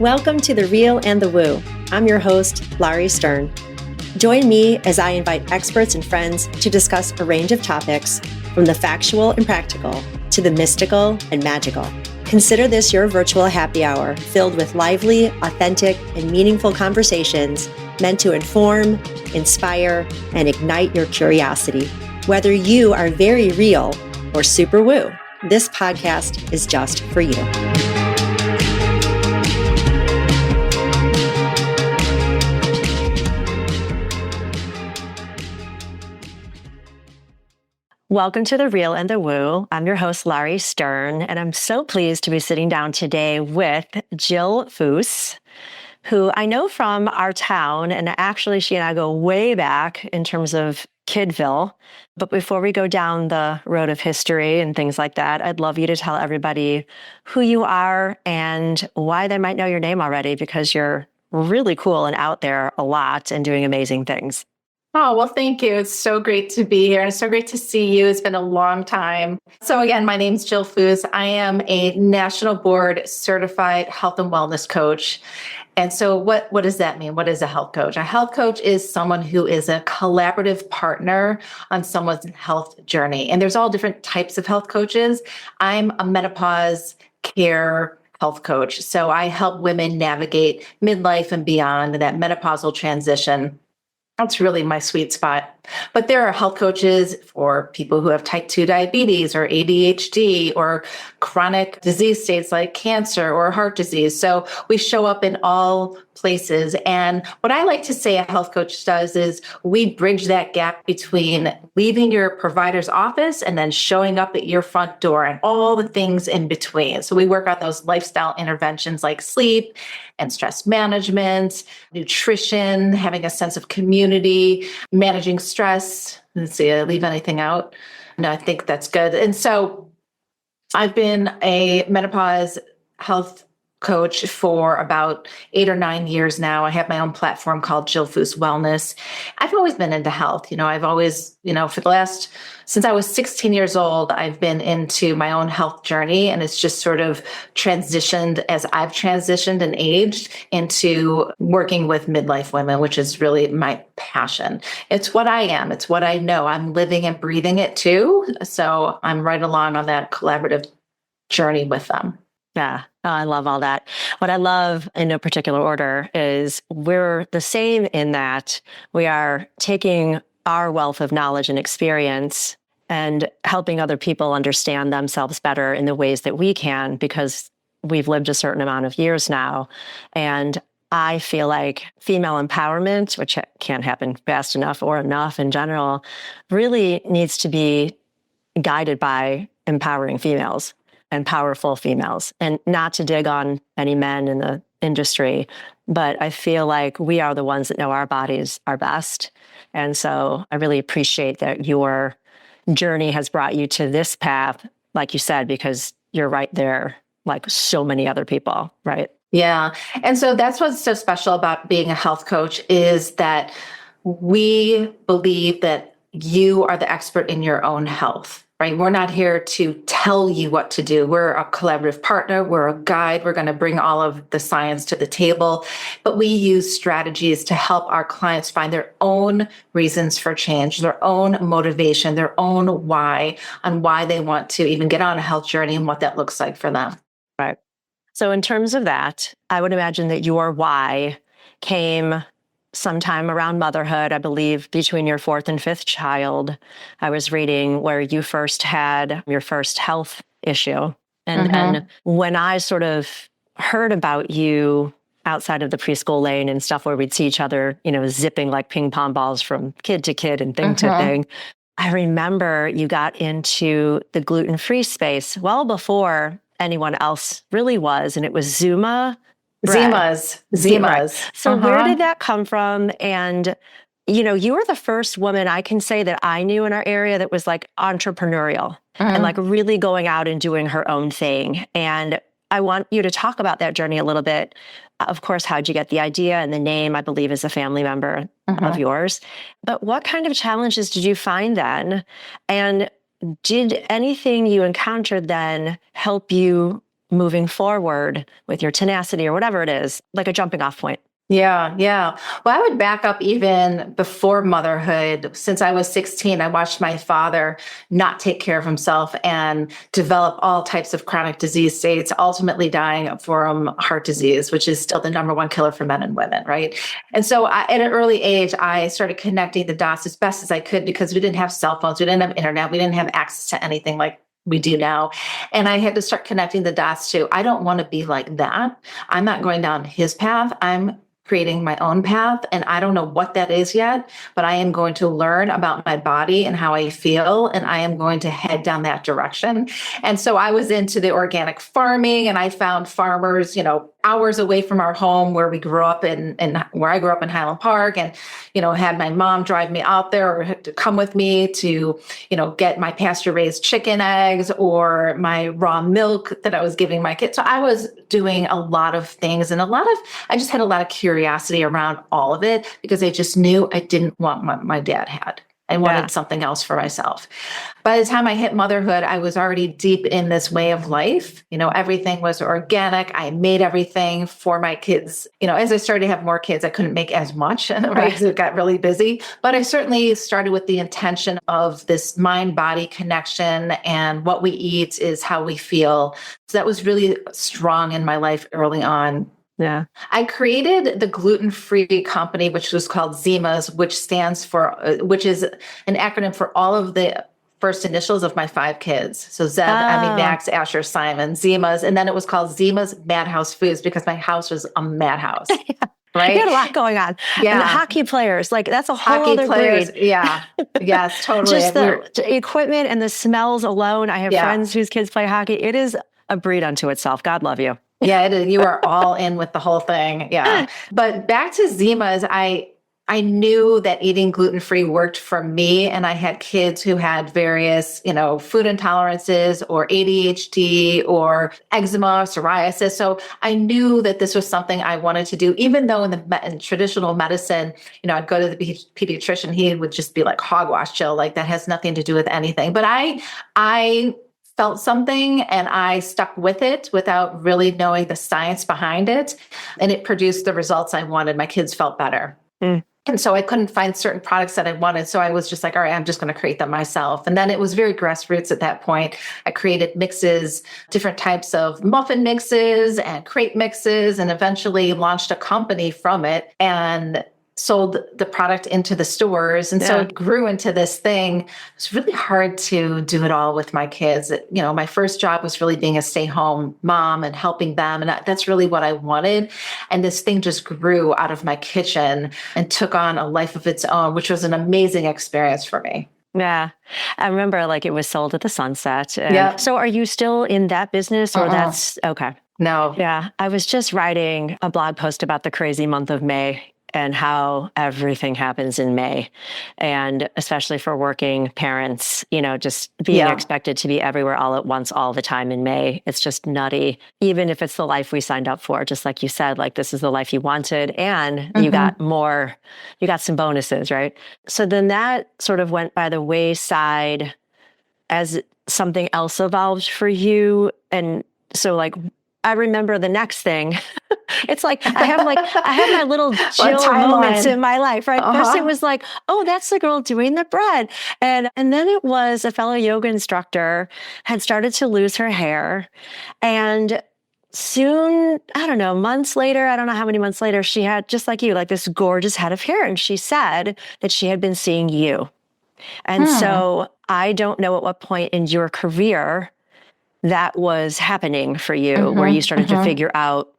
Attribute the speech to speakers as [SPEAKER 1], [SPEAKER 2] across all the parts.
[SPEAKER 1] Welcome to The Real and the Woo. I'm your host, Lauri Stern. Join me as I invite experts and friends to discuss a range of topics, from the factual and practical to the mystical and magical. Consider this your virtual happy hour filled with lively, authentic, and meaningful conversations meant to inform, inspire, and ignite your curiosity. Whether you are very real or super woo, this podcast is just for you. Welcome to The Real and the Woo. I'm your host, Lauri Stern, and I'm so pleased to be sitting down today with Jill Foos, who I know from our town, and actually she and I go way back in terms of Kidville. But before we go down the road of history and things like that, I'd love you to tell everybody who you are and why they might know your name already, because you're really cool and out there a lot and doing amazing things.
[SPEAKER 2] Oh, well, thank you. It's so great to be here and it's so great to see you. It's been a long time. So again, my name's Jill Foos. I am a national board certified health and wellness coach. And so what does that mean? What is a health coach? A health coach is someone who is a collaborative partner on someone's health journey. And there's all different types of health coaches. I'm a menopause care health coach. So I help women navigate midlife and beyond that menopausal transition. That's really my sweet spot. But there are health coaches for people who have type 2 diabetes or ADHD or chronic disease states like cancer or heart disease. So we show up in all places. And what I like to say a health coach does is we bridge that gap between leaving your provider's office and then showing up at your front door and all the things in between. So we work on those lifestyle interventions like sleep and stress management, nutrition, having a sense of community, managing stress. Let's see, I leave anything out? No, I think that's good. And so I've been a menopause health coach for about 8 or 9 years now. I have my own platform called Jill Foos Wellness. I've always been into health. I've always, since I was 16 years old, I've been into my own health journey, and it's just sort of transitioned as I've transitioned and aged into working with midlife women, which is really my passion. It's what I am. It's what I know. I'm living and breathing it too. So I'm right along on that collaborative journey with them.
[SPEAKER 1] Yeah. Oh, I love all that. What I love in no particular order is we're the same in that we are taking our wealth of knowledge and experience and helping other people understand themselves better in the ways that we can, because we've lived a certain amount of years now. And I feel like female empowerment, which can't happen fast enough or enough in general, really needs to be guided by empowering females and powerful females. And not to dig on any men in the industry, but I feel like we are the ones that know our bodies are best. And so I really appreciate that your journey has brought you to this path, like you said, because you're right there, like so many other people, right?
[SPEAKER 2] Yeah. And so that's what's so special about being a health coach is that we believe that you are the expert in your own health. Right? We're not here to tell you what to do. We're a collaborative partner. We're a guide. We're going to bring all of the science to the table, but we use strategies to help our clients find their own reasons for change, their own motivation, their own why, on why they want to even get on a health journey and what that looks like for them.
[SPEAKER 1] Right. So in terms of that, I would imagine that your why came sometime around motherhood, I believe between your 4th and 5th child. I was reading where you first had your first health issue. And when I sort of heard about you outside of the preschool lane and stuff where we'd see each other, zipping like ping pong balls from kid to kid and thing to thing, I remember you got into the gluten-free space well before anyone else really was. And it was Zuma.
[SPEAKER 2] Zimas.
[SPEAKER 1] So where did that come from? And, you were the first woman I can say that I knew in our area that was like entrepreneurial and like really going out and doing her own thing. And I want you to talk about that journey a little bit. Of course, how'd you get the idea? And the name, I believe, is a family member of yours. But what kind of challenges did you find then? And did anything you encountered then help you moving forward with your tenacity or whatever it is, like a jumping off point?
[SPEAKER 2] Yeah, yeah. Well, I would back up even before motherhood. Since I was 16, I watched my father not take care of himself and develop all types of chronic disease states, ultimately dying from heart disease, which is still the number one killer for men and women, right? And so at an early age, I started connecting the dots as best as I could because we didn't have cell phones, we didn't have internet, we didn't have access to anything like we do now. And I had to start connecting the dots to, I don't want to be like that. I'm not going down his path. I'm creating my own path. And I don't know what that is yet, but I am going to learn about my body and how I feel. And I am going to head down that direction. And so I was into the organic farming, and I found farmers, hours away from our home where we grew up in where I grew up in Highland Park, and, had my mom drive me out there or to come with me to, get my pasture raised chicken eggs or my raw milk that I was giving my kids. So I was doing a lot of things, and I just had a lot of curiosity around all of it because I just knew I didn't want what my dad had. I wanted something else for myself. By the time I hit motherhood, I was already deep in this way of life. Everything was organic. I made everything for my kids. As I started to have more kids, I couldn't make as much, right? Because it got really busy. But I certainly started with the intention of this mind-body connection, and what we eat is how we feel. So that was really strong in my life early on.
[SPEAKER 1] Yeah.
[SPEAKER 2] I created the gluten-free company, which was called Zimas, which is an acronym for all of the first initials of my 5 kids. So Zeb, Emmy, Max, Asher, Simon, Zimas. And then it was called Zimas Madhouse Foods because my house was a madhouse. Right?
[SPEAKER 1] You had a lot going on.
[SPEAKER 2] Yeah.
[SPEAKER 1] And the hockey players, that's a whole other breed.
[SPEAKER 2] Yeah. Yes, totally.
[SPEAKER 1] Just the equipment and the smells alone. I have friends whose kids play hockey. It is a breed unto itself. God love you.
[SPEAKER 2] Yeah, it is. You are all in with the whole thing. Yeah. But back to Zimas, I knew that eating gluten-free worked for me. And I had kids who had various, food intolerances or ADHD or eczema, psoriasis. So I knew that this was something I wanted to do, even though in traditional medicine, I'd go to the pediatrician, he would just be like, hogwash, Jill, like that has nothing to do with anything. But I felt something and I stuck with it without really knowing the science behind it. And it produced the results I wanted. My kids felt better. And so I couldn't find certain products that I wanted. So I was just like, all right, I'm just going to create them myself. And then it was very grassroots at that point. I created mixes, different types of muffin mixes and crepe mixes, and eventually launched a company from it and sold the product into the stores. And so it grew into this thing. It was really hard to do it all with my kids. My first job was really being a stay-home mom and helping them. And that's really what I wanted. And this thing just grew out of my kitchen and took on a life of its own, which was an amazing experience for me.
[SPEAKER 1] Yeah. I remember it was sold at the sunset. So are you still in that business or that's okay?
[SPEAKER 2] No.
[SPEAKER 1] Yeah. I was just writing a blog post about the crazy month of May and how everything happens in May. And especially for working parents, just being expected to be everywhere all at once, all the time in May. It's just nutty. Even if it's the life we signed up for, just like you said, this is the life you wanted. And you got some bonuses, right? So then that sort of went by the wayside as something else evolved for you. And so I remember the next thing. It's I have my little Jill moments in my life, right? First it was oh, that's the girl doing the bread. And then it was a fellow yoga instructor had started to lose her hair. And soon, I don't know, months later, I don't know how many months later, she had, just like you, this gorgeous head of hair. And she said that she had been seeing you. And so I don't know at what point in your career that was happening for you, where you started to figure out,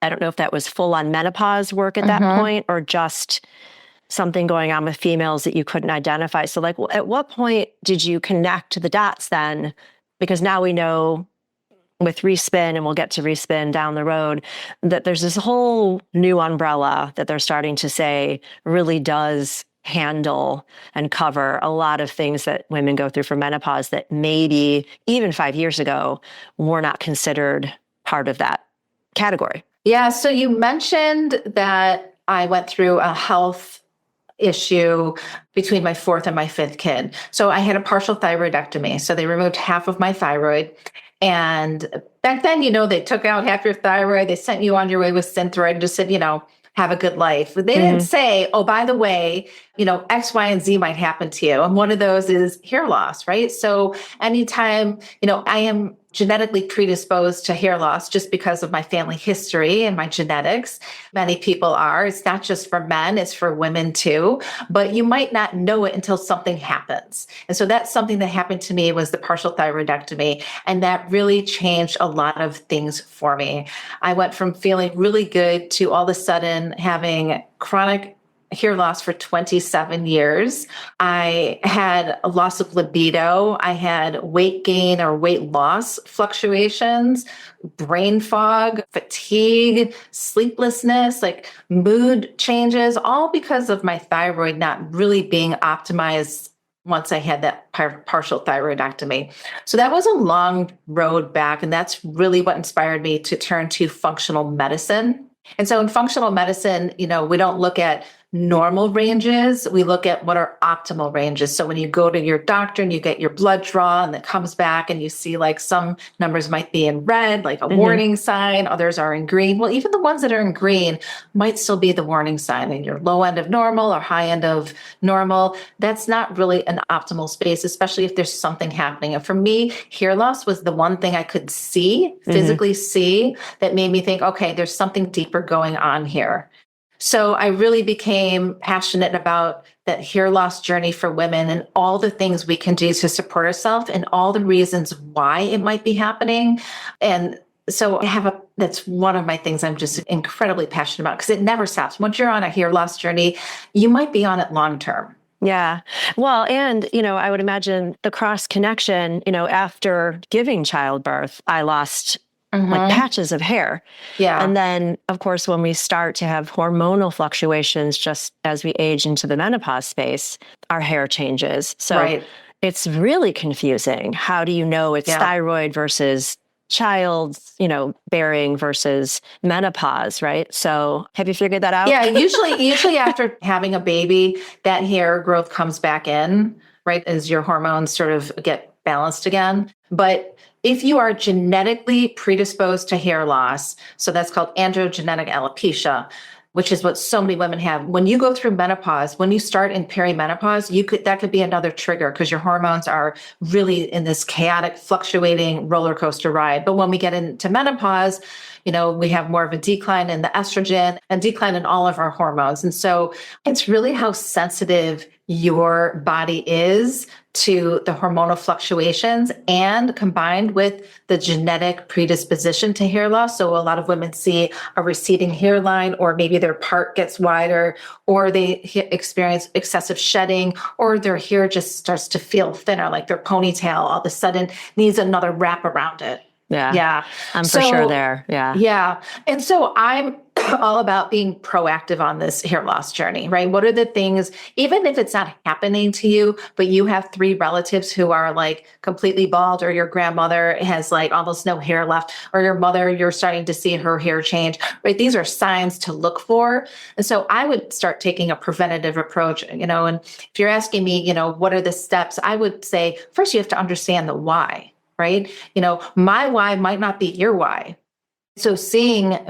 [SPEAKER 1] I don't know if that was full on menopause work at that point or just something going on with females that you couldn't identify. So at what point did you connect the dots then? Because now we know with Respin, and we'll get to Respin down the road, that there's this whole new umbrella that they're starting to say really does handle and cover a lot of things that women go through for menopause that maybe even 5 years ago were not considered part of that category.
[SPEAKER 2] Yeah. So you mentioned that I went through a health issue between my 4th and my 5th kid. So I had a partial thyroidectomy. So they removed half of my thyroid. And back then, they took out half your thyroid. They sent you on your way with Synthroid and just said, have a good life. But they didn't say, oh, by the way, X, Y, and Z might happen to you. And one of those is hair loss, right? So anytime, I am genetically predisposed to hair loss just because of my family history and my genetics. Many people are. It's not just for men, it's for women too. But you might not know it until something happens. And so that's something that happened to me was the partial thyroidectomy. And that really changed a lot of things for me. I went from feeling really good to all of a sudden having chronic hair loss for 27 years. I had a loss of libido. I had weight gain or weight loss fluctuations, brain fog, fatigue, sleeplessness, like mood changes, all because of my thyroid not really being optimized once I had that partial thyroidectomy. So that was a long road back. And that's really what inspired me to turn to functional medicine. And so in functional medicine, we don't look at normal ranges, we look at what are optimal ranges. So when you go to your doctor and you get your blood draw and it comes back and you see like some numbers might be in red, like a warning sign, others are in green. Well, even the ones that are in green might still be the warning sign in your low end of normal or high end of normal. That's not really an optimal space, especially if there's something happening. And for me, hair loss was the one thing I could see, physically see, that made me think, okay, there's something deeper going on here. So I really became passionate about that hair loss journey for women and all the things we can do to support ourselves and all the reasons why it might be happening. And so that's one of my things I'm just incredibly passionate about because it never stops. Once you're on a hair loss journey, you might be on it long term.
[SPEAKER 1] Yeah. Well, and, I would imagine the cross connection, after giving childbirth, I lost like patches of hair.
[SPEAKER 2] Yeah.
[SPEAKER 1] And then, of course, when we start to have hormonal fluctuations, just as we age into the menopause space, our hair changes. So it's really confusing. How do you know it's thyroid versus child, bearing versus menopause, right? So have you figured that out?
[SPEAKER 2] Yeah. Usually after having a baby, that hair growth comes back in, right? As your hormones sort of get balanced again. But if you are genetically predisposed to hair loss, so that's called androgenetic alopecia, which is what so many women have. When you go through menopause, when you start in perimenopause, that could be another trigger because your hormones are really in this chaotic, fluctuating roller coaster ride. But when we get into menopause, we have more of a decline in the estrogen and decline in all of our hormones. And so it's really how sensitive your body is to the hormonal fluctuations and combined with the genetic predisposition to hair loss. So a lot of women see a receding hairline, or maybe their part gets wider, or they experience excessive shedding, or their hair just starts to feel thinner, like their ponytail all of a sudden needs another wrap around it.
[SPEAKER 1] Yeah. I'm for sure there. Yeah.
[SPEAKER 2] Yeah. And so I'm all about being proactive on this hair loss journey, right? What are the things, even if it's not happening to you, but you have 3 relatives who are like completely bald, or your grandmother has like almost no hair left, or your mother, you're starting to see her hair change, right? These are signs to look for. And so I would start taking a preventative approach, and if you're asking me, what are the steps? I would say, first, you have to understand the why. Right? My why might not be your why. So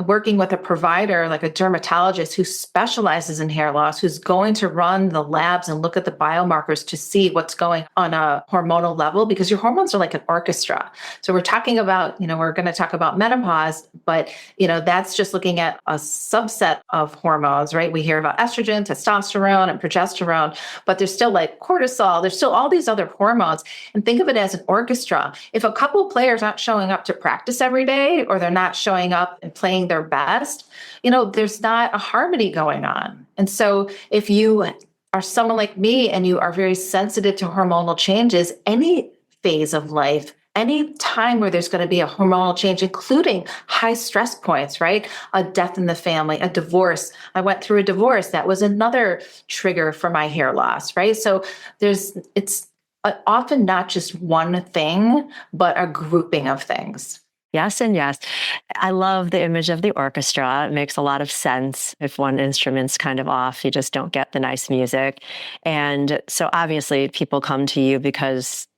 [SPEAKER 2] working with a provider like a dermatologist who specializes in hair loss, who's going to run the labs and look at the biomarkers to see what's going on a hormonal level, because your hormones are like an orchestra. So we're talking about, we're going to talk about menopause, but, that's just looking at a subset of hormones, right? We hear about estrogen, testosterone, and progesterone, but there's still like cortisol. There's still all these other hormones. And think of it as an orchestra. If a couple of players aren't showing up to practice every day, or they're not showing up and playing their best, there's not a harmony going on. And so if you are someone like me and you are very sensitive to hormonal changes, any phase of life, any time where there's going to be a hormonal change, including high stress points, right? A death in the family, a divorce. I went through a divorce. That was another trigger for my hair loss, right? So it's often not just one thing, but a grouping of things.
[SPEAKER 1] Yes and yes. I love the image of the orchestra. It makes a lot of sense. If one instrument's kind of off, you just don't get the nice music. And so obviously people come to you because,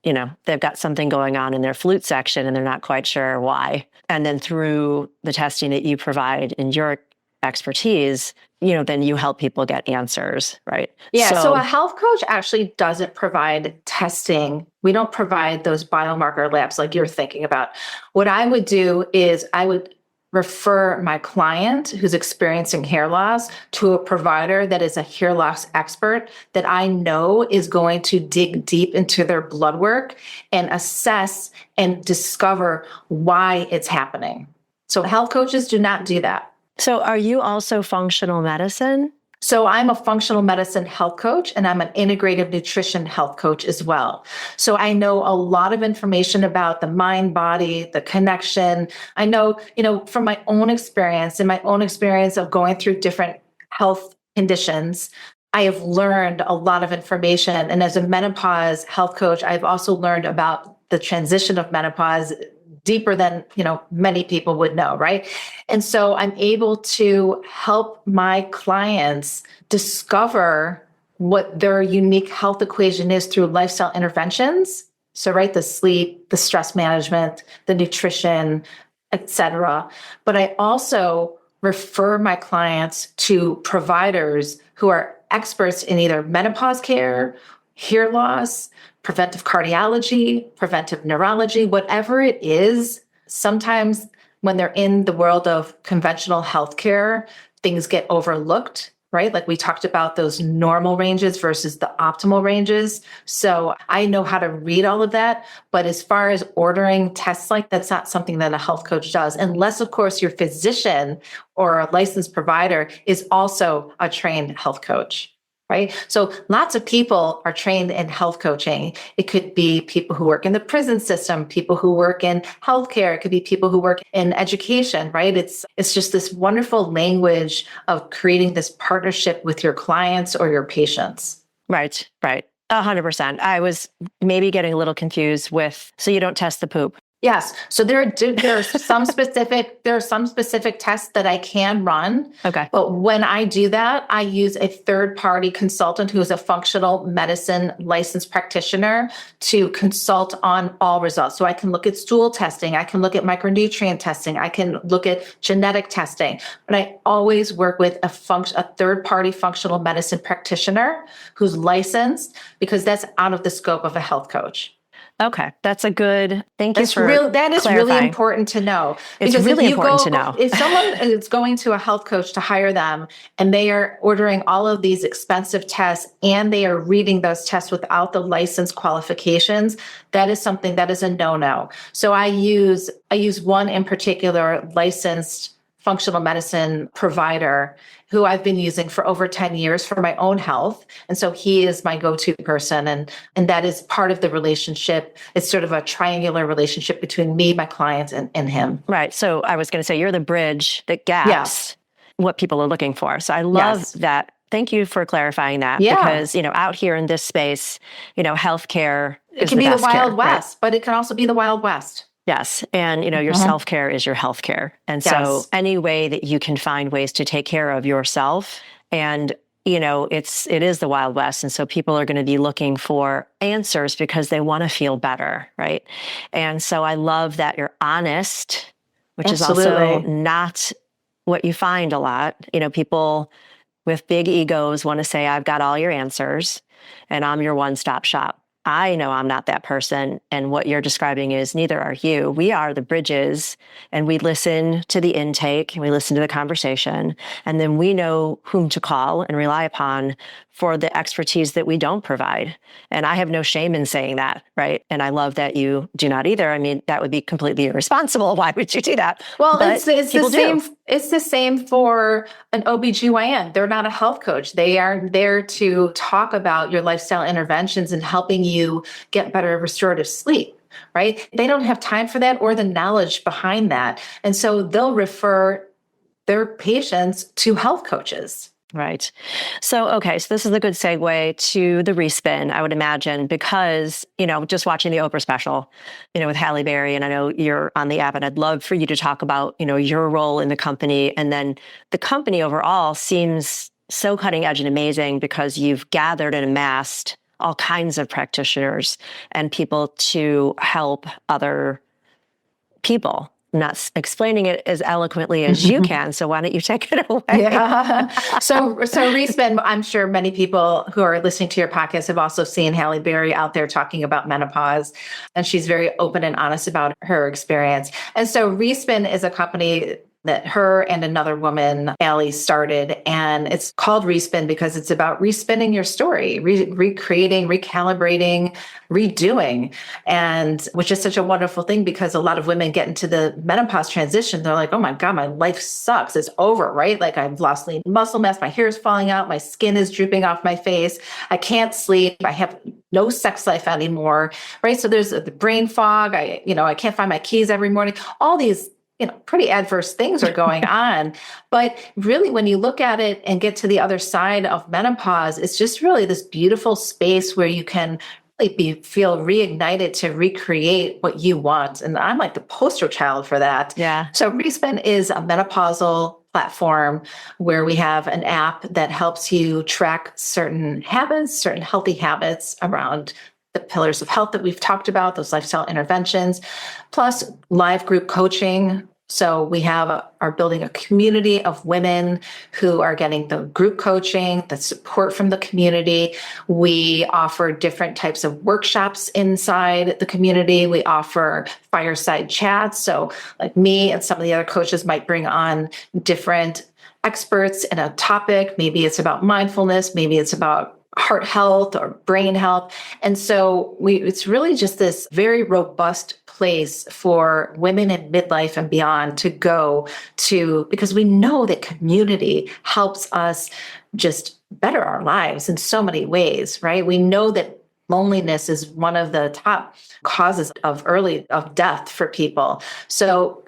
[SPEAKER 1] they've got something going on in their flute section and they're not quite sure why. And then through the testing that you provide in your expertise, then you help people get answers, right?
[SPEAKER 2] Yeah. So a health coach actually doesn't provide testing. We don't provide those biomarker labs like you're thinking about. What I would do is I would refer my client who's experiencing hair loss to a provider that is a hair loss expert that I know is going to dig deep into their blood work and assess and discover why it's happening. So health coaches do not do that.
[SPEAKER 1] So are you also functional medicine?
[SPEAKER 2] So I'm a functional medicine health coach and I'm an integrative nutrition health coach as well. So I know a lot of information about the mind, body, the connection. I know, from my own experience of going through different health conditions, I have learned a lot of information. And as a menopause health coach, I've also learned about the transition of menopause deeper than, many people would know, right? And so I'm able to help my clients discover what their unique health equation is through lifestyle interventions. So, right, the sleep, the stress management, the nutrition, etc. But I also refer my clients to providers who are experts in either menopause care, hair loss, preventive cardiology, preventive neurology, whatever it is. Sometimes when they're in the world of conventional healthcare, things get overlooked, right? Like we talked about those normal ranges versus the optimal ranges. So I know how to read all of that. But as far as ordering tests, that's not something that a health coach does, unless, of course, your physician or a licensed provider is also a trained health coach. Right. So lots of people are trained in health coaching. It could be people who work in the prison system, people who work in healthcare. It could be people who work in education, right? It's just this wonderful language of creating this partnership with your clients or your patients.
[SPEAKER 1] Right. 100%. I was maybe getting a little confused so you don't test the poop.
[SPEAKER 2] Yes. So there are some specific tests that I can run.
[SPEAKER 1] Okay.
[SPEAKER 2] But when I do that, I use a third-party consultant who is a functional medicine licensed practitioner to consult on all results. So I can look at stool testing, I can look at micronutrient testing, I can look at genetic testing. But I always work with a third-party functional medicine practitioner who's licensed, because that's out of the scope of a health coach.
[SPEAKER 1] Okay. That's a good, thank you for
[SPEAKER 2] that is
[SPEAKER 1] clarifying.
[SPEAKER 2] really important to know.
[SPEAKER 1] It's really important to know.
[SPEAKER 2] If someone is going to a health coach to hire them and they are ordering all of these expensive tests and they are reading those tests without the license qualifications, that is something that is a no-no. So I use one in particular licensed functional medicine provider who I've been using for over 10 years for my own health. And so he is my go-to person. And that is part of the relationship. It's sort of a triangular relationship between me, my clients, and him.
[SPEAKER 1] Right. So I was going to say, you're the bridge that gaps what people are looking for. So I love that. Thank you for clarifying that.
[SPEAKER 2] Yeah.
[SPEAKER 1] Because, out here in this space, healthcare is
[SPEAKER 2] it can be the Wild West,
[SPEAKER 1] right?
[SPEAKER 2] But it can also be the Wild West.
[SPEAKER 1] Yes. And, your self-care is your healthcare. And so any way that you can find ways to take care of yourself, and, it is the Wild West. And so people are going to be looking for answers because they want to feel better. Right. And so I love that you're honest, which is also not what you find a lot. People with big egos want to say, I've got all your answers and I'm your one-stop shop. I know I'm not that person. And what you're describing is neither are you. We are the bridges, and we listen to the intake and we listen to the conversation. And then we know whom to call and rely upon for the expertise that we don't provide. And I have no shame in saying that, right? And I love that you do not either. I mean, that would be completely irresponsible. Why would you do that?
[SPEAKER 2] Well, it's the same. It's the same for an OBGYN. They're not a health coach. They are there to talk about your lifestyle interventions and helping you get better restorative sleep, right? They don't have time for that or the knowledge behind that. And so they'll refer their patients to health coaches.
[SPEAKER 1] Right. So, okay. So this is a good segue to the Respin, I would imagine, because, just watching the Oprah special, with Halle Berry, and I know you're on the app, and I'd love for you to talk about, your role in the company. And then the company overall seems so cutting edge and amazing because you've gathered and amassed all kinds of practitioners and people to help other people. I'm not explaining it as eloquently as you can. So why don't you take it away?
[SPEAKER 2] Yeah. So Respin, I'm sure many people who are listening to your podcast have also seen Halle Berry out there talking about menopause, and she's very open and honest about her experience. And so Respin is a company that her and another woman, Allie, started. And it's called Respin because it's about respinning your story, recreating, recalibrating, redoing. And which is such a wonderful thing because a lot of women get into the menopause transition. They're like, oh my God, my life sucks. It's over, right? Like I've lost lean muscle mass. My hair is falling out. My skin is drooping off my face. I can't sleep. I have no sex life anymore, right? So there's the brain fog. I can't find my keys every morning. All these pretty adverse things are going on. But really, when you look at it and get to the other side of menopause, it's just really this beautiful space where you can really feel reignited to recreate what you want. And I'm like the poster child for that.
[SPEAKER 1] Yeah.
[SPEAKER 2] So Respin is a menopausal platform where we have an app that helps you track certain habits, certain healthy habits around the pillars of health that we've talked about, those lifestyle interventions, plus live group coaching. So we are building a community of women who are getting the group coaching, the support from the community. We offer different types of workshops inside the community. We offer fireside chats. So like me and some of the other coaches might bring on different experts in a topic. Maybe it's about mindfulness. Maybe it's about heart health or brain health. And so it's really just this very robust place for women in midlife and beyond to go to, because we know that community helps us just better our lives in so many ways, right? We know that loneliness is one of the top causes of death for people. So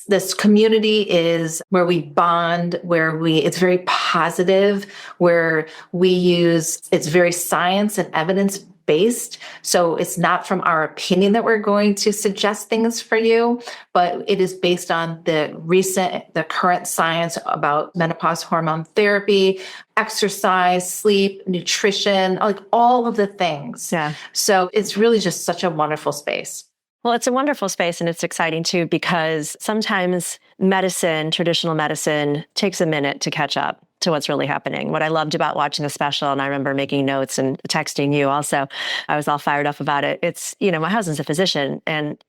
[SPEAKER 2] this community is where we bond, it's very positive, where it's very science and evidence based. So it's not from our opinion that we're going to suggest things for you, but it is based on the current science about menopause hormone therapy, exercise, sleep, nutrition, like all of the things.
[SPEAKER 1] Yeah.
[SPEAKER 2] So it's really just such a wonderful space.
[SPEAKER 1] Well, it's a wonderful space, and it's exciting too, because sometimes traditional medicine takes a minute to catch up to what's really happening. What I loved about watching the special, and I remember making notes and texting you also, I was all fired up about it. It's, my husband's a physician, and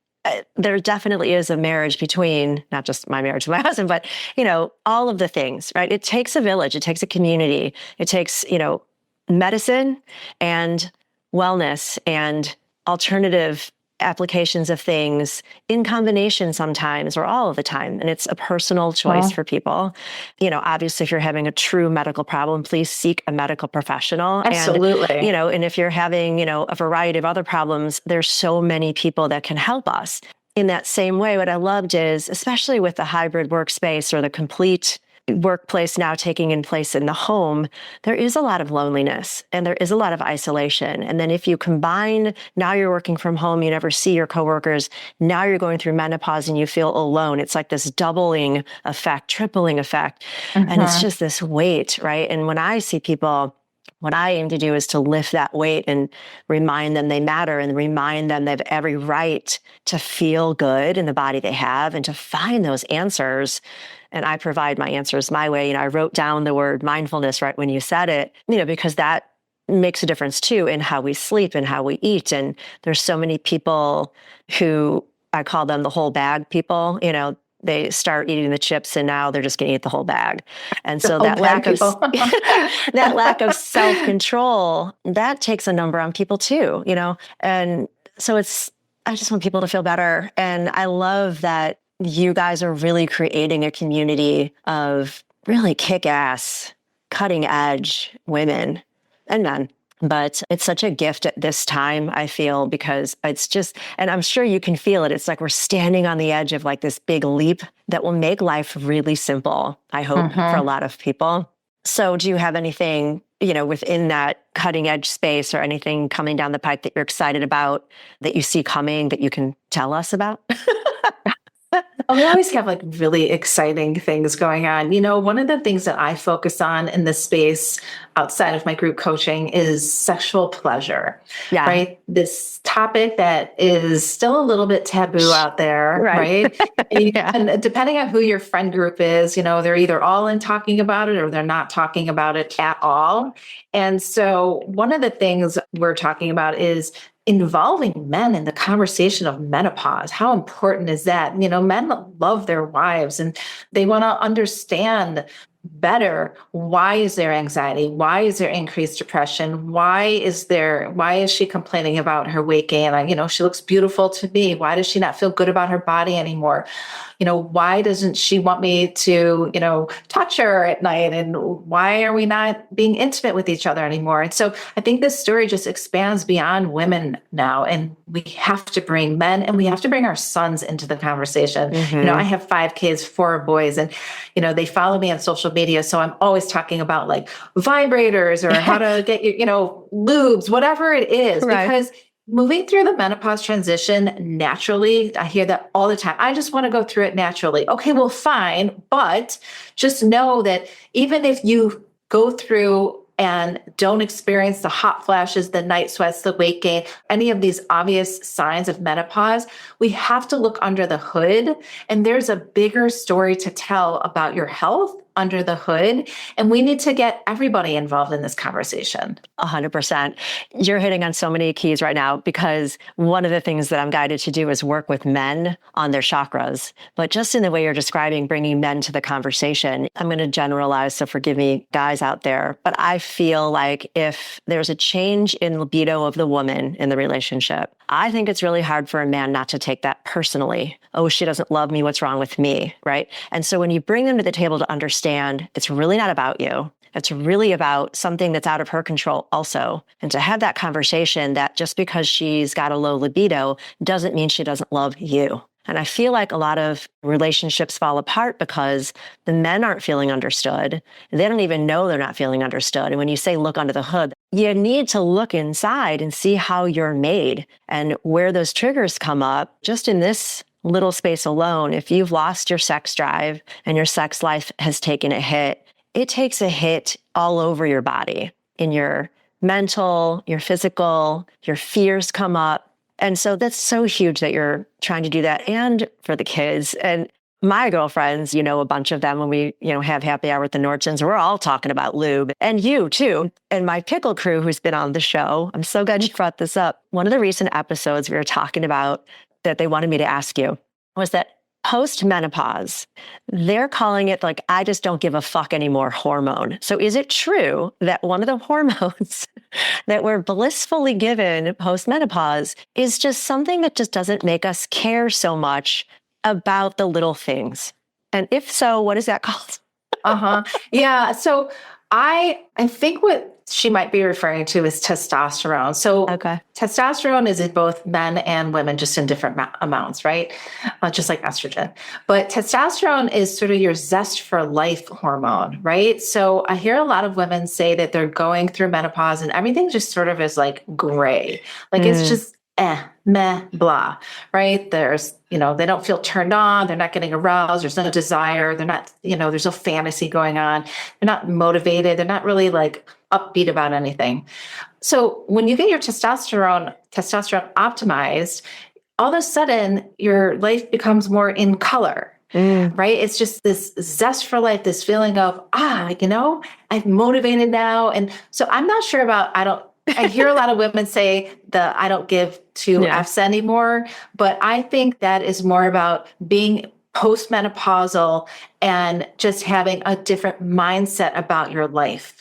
[SPEAKER 1] there definitely is a marriage between, not just my marriage with my husband, but, all of the things, right? It takes a village, it takes a community, it takes, medicine and wellness and alternative applications of things in combination sometimes or all of the time. And it's a personal choice for people. Obviously, if you're having a true medical problem, please seek a medical professional.
[SPEAKER 2] Absolutely.
[SPEAKER 1] And if you're having, a variety of other problems, there's so many people that can help us. In that same way, what I loved is, especially with the hybrid workspace or the complete workplace now taking in place in the home, there is a lot of loneliness and there is a lot of isolation. And then if you combine, now you're working from home, you never see your coworkers, now you're going through menopause and you feel alone. It's like this doubling effect, tripling effect. And it's just this weight, right? And when I see people, what I aim to do is to lift that weight and remind them they matter and remind them they have every right to feel good in the body they have and to find those answers. And I provide my answers my way. I wrote down the word mindfulness right when you said it, because that makes a difference too in how we sleep and how we eat. And there's so many people who I call them the whole bag people, they start eating the chips and now they're just going to eat the whole bag. And so that lack of self-control, that takes a number on people too, And so I just want people to feel better. And I love that you guys are really creating a community of really kick-ass, cutting-edge women and men. But it's such a gift at this time, I feel, because it's just, and I'm sure you can feel it. It's like we're standing on the edge of like this big leap that will make life really simple, I hope, for a lot of people. So do you have anything, within that cutting edge space or anything coming down the pike that you're excited about, that you see coming, that you can tell us about?
[SPEAKER 2] Oh, we always have like really exciting things going on. One of the things that I focus on in this space outside of my group coaching is sexual pleasure,
[SPEAKER 1] Yeah.
[SPEAKER 2] right? This topic that is still a little bit taboo out there,
[SPEAKER 1] Right.
[SPEAKER 2] right?
[SPEAKER 1] Yeah.
[SPEAKER 2] And depending on who your friend group is, they're either all in talking about it or they're not talking about it at all. And so one of the things we're talking about is involving men in the conversation of menopause. How important is that? Men love their wives and they want to understand better, why is there anxiety? Why is there increased depression? Why is she complaining about her weight gain? She looks beautiful to me. Why does she not feel good about her body anymore? Why doesn't she want me to, touch her at night? And why are we not being intimate with each other anymore? And so I think this story just expands beyond women now. And we have to bring men and we have to bring our sons into the conversation.
[SPEAKER 1] Mm-hmm.
[SPEAKER 2] I have 5 kids, 4 boys, and, they follow me on social media. So I'm always talking about like vibrators or how to get lubes, whatever it is,
[SPEAKER 1] Right.
[SPEAKER 2] because moving through the menopause transition naturally, I hear that all the time. I just want to go through it naturally. Okay, well, fine. But just know that even if you go through and don't experience the hot flashes, the night sweats, the weight gain, any of these obvious signs of menopause, we have to look under the hood. And there's a bigger story to tell about your health under the hood. And we need to get everybody involved in this conversation.
[SPEAKER 1] 100%. You're hitting on so many keys right now, because one of the things that I'm guided to do is work with men on their chakras. But just in the way you're describing bringing men to the conversation, I'm going to generalize, so forgive me, guys out there. But I feel like if there's a change in libido of the woman in the relationship, I think it's really hard for a man not to take that personally. Oh, she doesn't love me. What's wrong with me? Right. And so when you bring them to the table to understand it's really not about you, it's really about something that's out of her control also. And to have that conversation that just because she's got a low libido doesn't mean she doesn't love you. And I feel like a lot of relationships fall apart because the men aren't feeling understood. They don't even know they're not feeling understood. And when you say look under the hood, you need to look inside and see how you're made and where those triggers come up. Just in this little space alone, if you've lost your sex drive and your sex life has taken a hit, it takes a hit all over your body, in your mental, your physical, your fears come up. And so that's so huge that you're trying to do that. And for the kids and my girlfriends, a bunch of them, when we, have happy hour with the Nordstens, we're all talking about lube, and you too. And my pickle crew who's been on the show, I'm so glad you brought this up. One of the recent episodes we were talking about that they wanted me to ask you was that post-menopause, they're calling it like, I just don't give a fuck anymore hormone. So is it true that one of the hormones that we're blissfully given post-menopause is just something that just doesn't make us care so much about the little things? And if so, what is that called?
[SPEAKER 2] Yeah. So I think what she might be referring to is testosterone. So testosterone is in both men and women, just in different amounts, right? Just like estrogen. But testosterone is sort of your zest for life hormone, right? So I hear a lot of women say that they're going through menopause and everything just sort of is like gray. Like it's just meh, blah, right? There's, they don't feel turned on. They're not getting aroused. There's no desire. They're not, there's no fantasy going on. They're not motivated. They're not really like upbeat about anything. So when you get your testosterone optimized, all of a sudden your life becomes more in color. Right? It's just this zest for life, this feeling of, I'm motivated now. And so I'm not sure about, I hear a lot of women say I don't give two F's anymore, but I think that is more about being postmenopausal and just having a different mindset about your life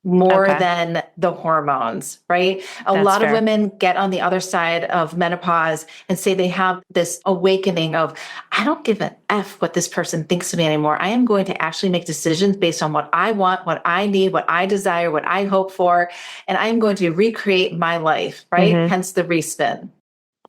[SPEAKER 2] more than the hormones, right? A lot of women get on the other side of menopause and say they have this awakening of, I don't give an F what this person thinks of me anymore. I am going to actually make decisions based on what I want, what I need, what I desire, what I hope for, and I am going to recreate my life, right? Mm-hmm. Hence the Respin.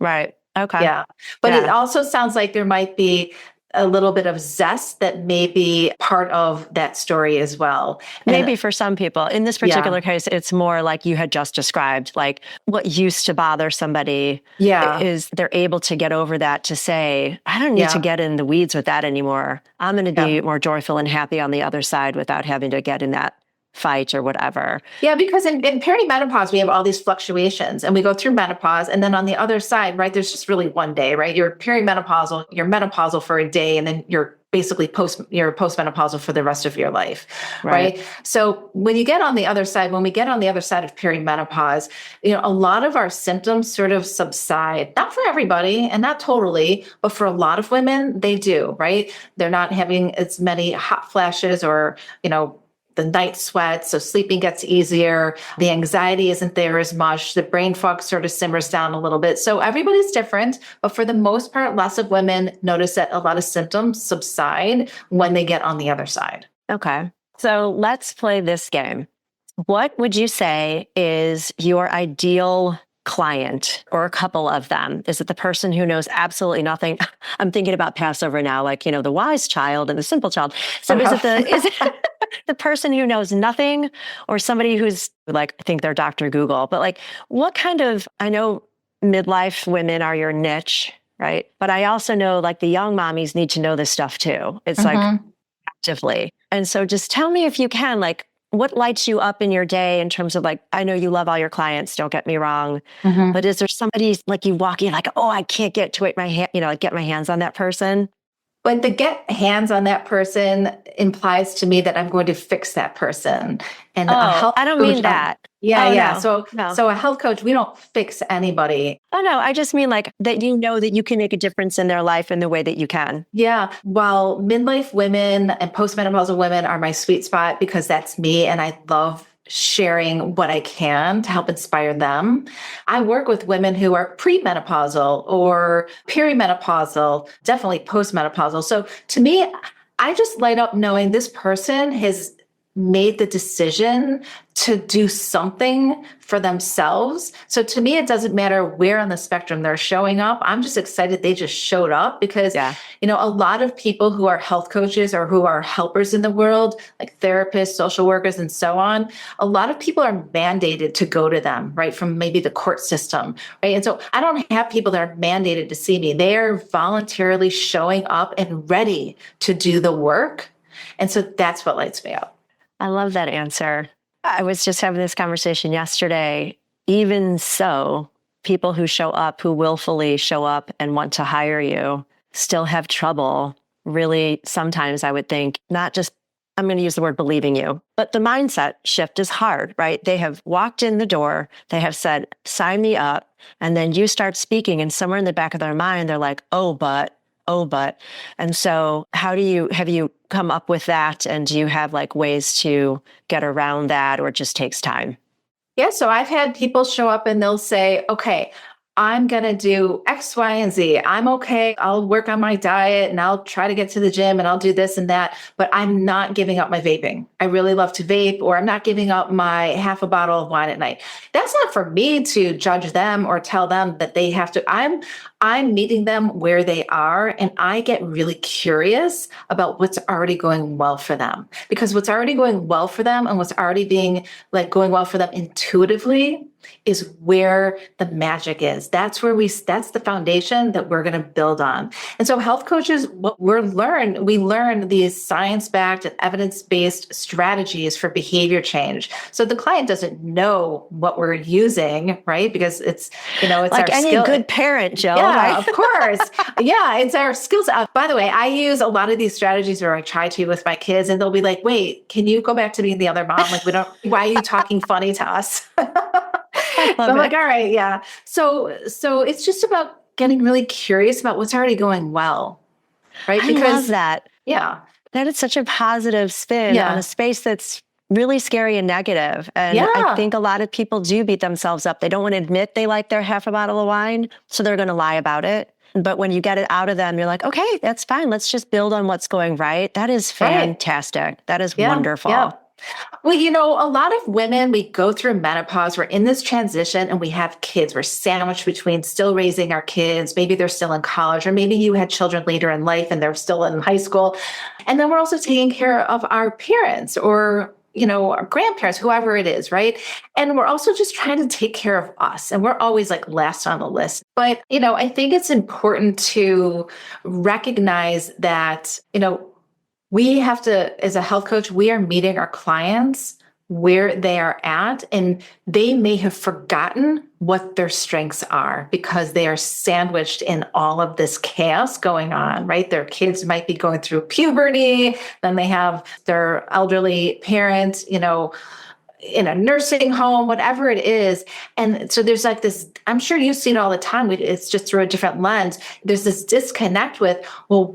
[SPEAKER 1] Right. Okay.
[SPEAKER 2] Yeah. But it also sounds like there might be a little bit of zest that may be part of that story as well.
[SPEAKER 1] Maybe for some people. In this particular
[SPEAKER 2] Yeah.
[SPEAKER 1] case, it's more like you had just described, like what used to bother somebody
[SPEAKER 2] Yeah.
[SPEAKER 1] is they're able to get over that to say, I don't need to
[SPEAKER 2] Yeah.
[SPEAKER 1] get in the weeds with that anymore. I'm going to be
[SPEAKER 2] Yeah.
[SPEAKER 1] more joyful and happy on the other side without having to get in that fight or whatever.
[SPEAKER 2] Yeah, because in perimenopause, we have all these fluctuations and we go through menopause. And then on the other side, right, there's just really one day, right? You're perimenopausal, you're menopausal for a day, and then you're basically you're postmenopausal for the rest of your life, right? So when you get on the other side, when we get on the other side of perimenopause, a lot of our symptoms sort of subside, not for everybody and not totally, but for a lot of women, they do, right? They're not having as many hot flashes or, the night sweats, so sleeping gets easier. The anxiety isn't there as much. The brain fog sort of simmers down a little bit. So everybody's different, but for the most part, lots of women notice that a lot of symptoms subside when they get on the other side.
[SPEAKER 1] Okay. So let's play this game. What would you say is your ideal client or a couple of them? Is it the person who knows absolutely nothing? I'm thinking about Passover now, like, the wise child and the simple child. So is it the person who knows nothing or somebody who's like, I think they're Dr. Google, but like, what kind of, I know midlife women are your niche, right? But I also know like the young mommies need to know this stuff too. It's like actively. And so just tell me if you can, like, what lights you up in your day in terms of like, I know you love all your clients, don't get me wrong, but is there somebody like you walk in like, oh, I can't get to it, like get my hands on that person?
[SPEAKER 2] When the get hands on that person implies to me that I'm going to fix that person. And a health
[SPEAKER 1] I don't
[SPEAKER 2] coach,
[SPEAKER 1] mean that.
[SPEAKER 2] Yeah.
[SPEAKER 1] No.
[SPEAKER 2] So a health coach, we don't fix anybody.
[SPEAKER 1] Oh, no, I just mean like that that you can make a difference in their life in the way that you can.
[SPEAKER 2] Yeah. While midlife women and postmenopausal women are my sweet spot because that's me and I love sharing what I can to help inspire them. I work with women who are premenopausal or perimenopausal, definitely postmenopausal. So to me, I just light up knowing this person has made the decision to do something for themselves. So to me, it doesn't matter where on the spectrum they're showing up. I'm just excited they just showed up because, a lot of people who are health coaches or who are helpers in the world, like therapists, social workers, and so on, a lot of people are mandated to go to them, right? From maybe the court system, right? And so I don't have people that are mandated to see me. They are voluntarily showing up and ready to do the work. And so that's what lights me up.
[SPEAKER 1] I love that answer. I was just having this conversation yesterday. Even so, people who show up, who willfully show up and want to hire you, still have trouble. Really, sometimes I would think, not just, I'm going to use the word believing you, but the mindset shift is hard, right? They have walked in the door, they have said, sign me up. And then you start speaking and somewhere in the back of their mind, they're like, oh, but. And so have you come up with that? And do you have like ways to get around that or it just takes time?
[SPEAKER 2] Yeah. So I've had people show up and they'll say, okay, I'm going to do X, Y, and Z. I'm okay. I'll work on my diet and I'll try to get to the gym and I'll do this and that, but I'm not giving up my vaping. I really love to vape, or I'm not giving up my half a bottle of wine at night. That's not for me to judge them or tell them that they have to. I'm meeting them where they are, and I get really curious about what's already going well for them, because what's already going well for them and what's already being like going well for them intuitively is where the magic is. That's the foundation that we're going to build on. And so health coaches, what we learn these science-backed and evidence-based strategies for behavior change. So the client doesn't know what we're using, right? Because it's like our
[SPEAKER 1] any
[SPEAKER 2] skill.
[SPEAKER 1] Good parent, Jill.
[SPEAKER 2] Yeah,
[SPEAKER 1] right?
[SPEAKER 2] Of course. Yeah, it's our skills. By the way, I use a lot of these strategies, or I try to with my kids, and they'll be like, wait, can you go back to being the other mom? Like, why are you talking funny to us? I'm like, all right, yeah. So it's just about getting really curious about what's already going well, right?
[SPEAKER 1] I love that.
[SPEAKER 2] Yeah.
[SPEAKER 1] That is such a positive spin on a space that's really scary and negative. And I think a lot of people do beat themselves up. They don't want to admit they like their half a bottle of wine, so they're going to lie about it. But when you get it out of them, you're like, okay, that's fine. Let's just build on what's going right. That is fantastic. That is wonderful.
[SPEAKER 2] Yeah. Well, a lot of women, we go through menopause, we're in this transition and we have kids. We're sandwiched between still raising our kids. Maybe they're still in college, or maybe you had children later in life and they're still in high school. And then we're also taking care of our parents or our grandparents, whoever it is, right? And we're also just trying to take care of us. And we're always like last on the list. But, I think it's important to recognize that, we have to, as a health coach, we are meeting our clients where they are at, and they may have forgotten what their strengths are because they are sandwiched in all of this chaos going on, right? Their kids might be going through puberty, then they have their elderly parent, in a nursing home, whatever it is. And so there's like this, I'm sure you see it all the time. It's just through a different lens. There's this disconnect with, well,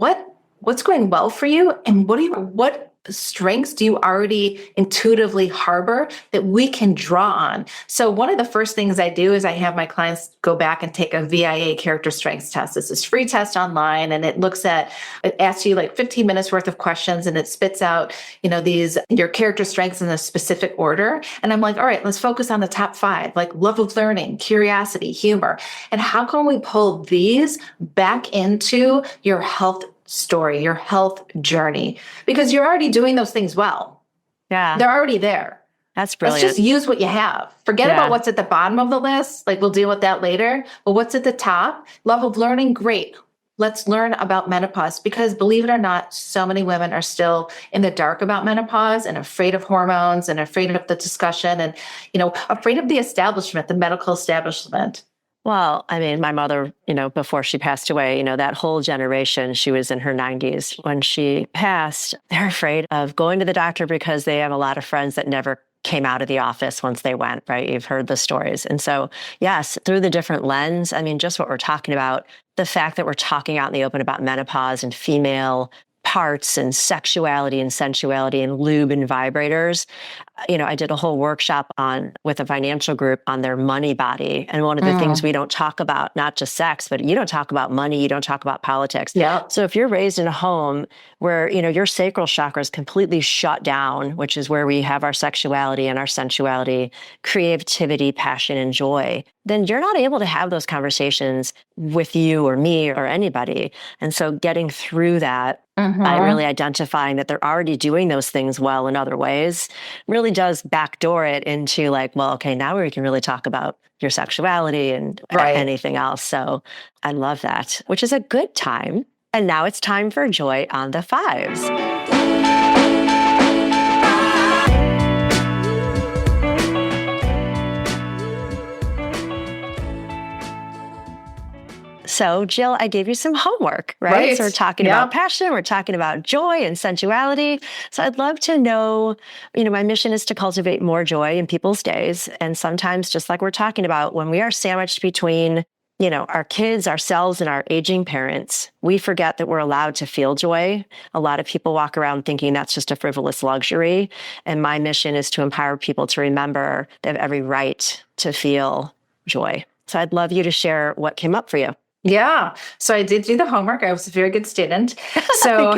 [SPEAKER 2] what's going well for you? And what strengths do you already intuitively harbor that we can draw on? So one of the first things I do is I have my clients go back and take a VIA character strengths test. This is free test online, and it asks you like 15 minutes worth of questions, and it spits out, your character strengths in a specific order. And I'm like, all right, let's focus on the top 5, like love of learning, curiosity, humor. And how can we pull these back into your health story, your health journey, because you're already doing those things well.
[SPEAKER 1] Yeah.
[SPEAKER 2] They're already there.
[SPEAKER 1] That's brilliant.
[SPEAKER 2] Let's just use what you have. Forget about what's at the bottom of the list. Like we'll deal with that later. But what's at the top? Love of learning, great. Let's learn about menopause, because believe it or not, so many women are still in the dark about menopause and afraid of hormones and afraid of the discussion and, afraid of the establishment, the medical establishment.
[SPEAKER 1] Well, I mean, my mother, before she passed away, that whole generation, she was in her 90s. When she passed, they're afraid of going to the doctor because they have a lot of friends that never came out of the office once they went, right? You've heard the stories. And so, yes, through the different lens, I mean, just what we're talking about, the fact that we're talking out in the open about menopause and female parts and sexuality and sensuality and lube and vibrators. I did a whole workshop with a financial group on their money body. And one of the things we don't talk about, not just sex, but you don't talk about money, you don't talk about politics.
[SPEAKER 2] Yeah.
[SPEAKER 1] So if you're raised in a home where, your sacral chakra is completely shut down, which is where we have our sexuality and our sensuality, creativity, passion, and joy, then you're not able to have those conversations with you or me or anybody. And so getting through that by really identifying that they're already doing those things well in other ways really does backdoor it into like, well, okay, now we can really talk about your sexuality and anything else. So I love that, which is a good time. And now it's time for Joy on the Fives. So, Jill, I gave you some homework, right? So we're talking about passion, we're talking about joy and sensuality. So I'd love to know, my mission is to cultivate more joy in people's days. And sometimes, just like we're talking about, when we are sandwiched between, our kids, ourselves, and our aging parents, we forget that we're allowed to feel joy. A lot of people walk around thinking that's just a frivolous luxury. And my mission is to empower people to remember they have every right to feel joy. So I'd love you to share what came up for you.
[SPEAKER 2] Yeah. So I did do the homework. I was a very good student. So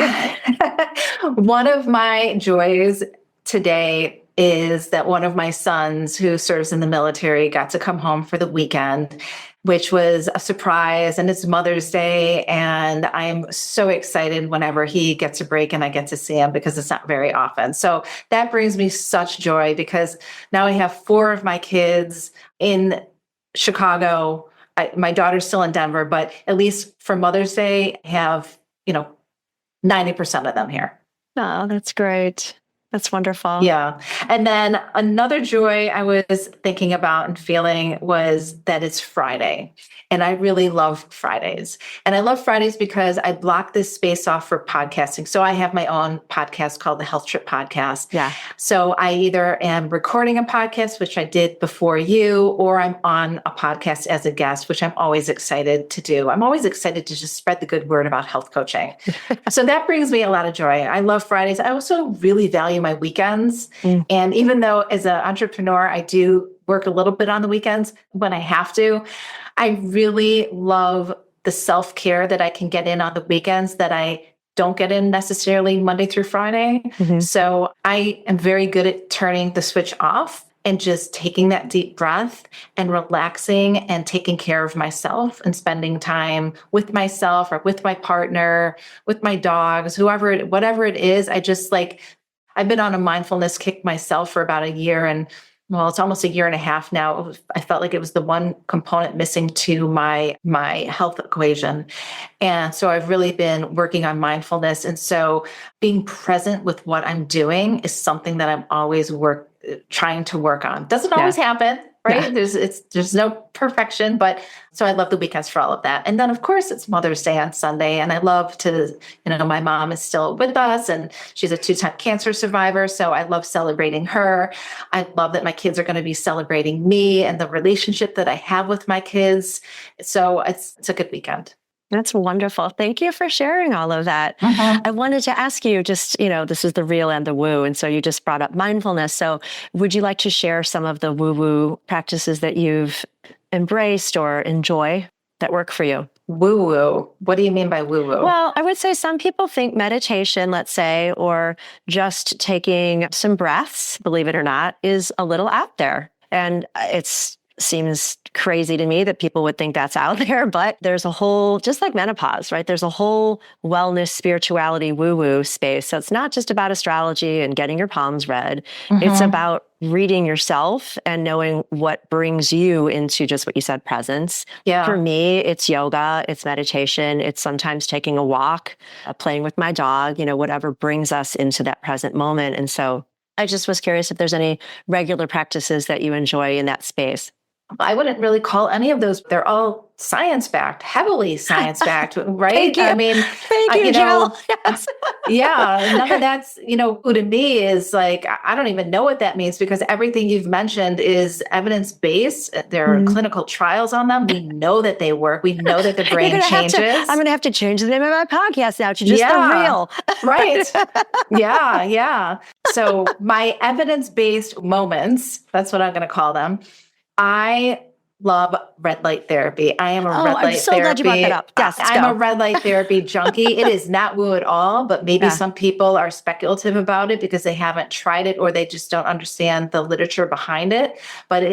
[SPEAKER 2] one of my joys today is that one of my sons who serves in the military got to come home for the weekend, which was a surprise, and it's Mother's Day. And I'm so excited whenever he gets a break and I get to see him, because it's not very often. So that brings me such joy, because now I have 4 of my kids in Chicago. My daughter's still in Denver, but at least for Mother's Day, I have, 90% of them here.
[SPEAKER 1] Oh, that's great. That's wonderful.
[SPEAKER 2] Yeah. And then another joy I was thinking about and feeling was that it's Friday. And I really love Fridays. And I love Fridays because I block this space off for podcasting. So I have my own podcast called the Health Trip Podcast.
[SPEAKER 1] Yeah.
[SPEAKER 2] So I either am recording a podcast, which I did before you, or I'm on a podcast as a guest, which I'm always excited to do. I'm always excited to just spread the good word about health coaching. So that brings me a lot of joy. I love Fridays. I also really value my weekends. And even though as an entrepreneur, I do work a little bit on the weekends when I have to, I really love the self-care that I can get in on the weekends that I don't get in necessarily Monday through Friday. So I am very good at turning the switch off and just taking that deep breath and relaxing and taking care of myself and spending time with myself or with my partner, with my dogs, whatever it is. I've been on a mindfulness kick myself for about a year, and well, it's almost a year and a half now. I felt like it was the one component missing to my health equation. And so I've really been working on mindfulness. And so being present with what I'm doing is something that I'm always trying to work on. Doesn't always happen, right? Yeah. There's no perfection, but so I love the weekends for all of that. And then of course it's Mother's Day on Sunday. And I love to, my mom is still with us and she's a 2-time cancer survivor. So I love celebrating her. I love that my kids are going to be celebrating me and the relationship that I have with my kids. So it's a good weekend.
[SPEAKER 1] That's wonderful. Thank you for sharing all of that. I wanted to ask you just, this is the real and the woo. And so you just brought up mindfulness. So would you like to share some of the woo-woo practices that you've embraced or enjoy that work for you?
[SPEAKER 2] Woo-woo. What do you mean by woo-woo?
[SPEAKER 1] Well, I would say some people think meditation, let's say, or just taking some breaths, believe it or not, is a little out there. And seems crazy to me that people would think that's out there, but there's a whole, just like menopause, right? There's a whole wellness, spirituality, woo-woo space. So it's not just about astrology and getting your palms read. It's about reading yourself and knowing what brings you into just what you said, presence. Yeah. For me, it's yoga, it's meditation, it's sometimes taking a walk, playing with my dog, whatever brings us into that present moment. And so I just was curious if there's any regular practices that you enjoy in that space.
[SPEAKER 2] I wouldn't really call any of those. They're all science-backed, heavily science-backed, right?
[SPEAKER 1] Thank you.
[SPEAKER 2] I mean,
[SPEAKER 1] thank you, Jill.
[SPEAKER 2] Yes. Yeah. None of that's, who to me is like, I don't even know what that means because everything you've mentioned is evidence-based. There are clinical trials on them. We know that they work. We know that the brain changes.
[SPEAKER 1] I'm going to have to change the name of my podcast now to just the real.
[SPEAKER 2] Right. Yeah. So my evidence-based moments, that's what I'm going to call them. I love red light therapy. I am a red light therapy.
[SPEAKER 1] I'm so glad you brought that up. Yes,
[SPEAKER 2] I'm a red light therapy junkie. It is not woo at all, but maybe some people are speculative about it because they haven't tried it or they just don't understand the literature behind it. But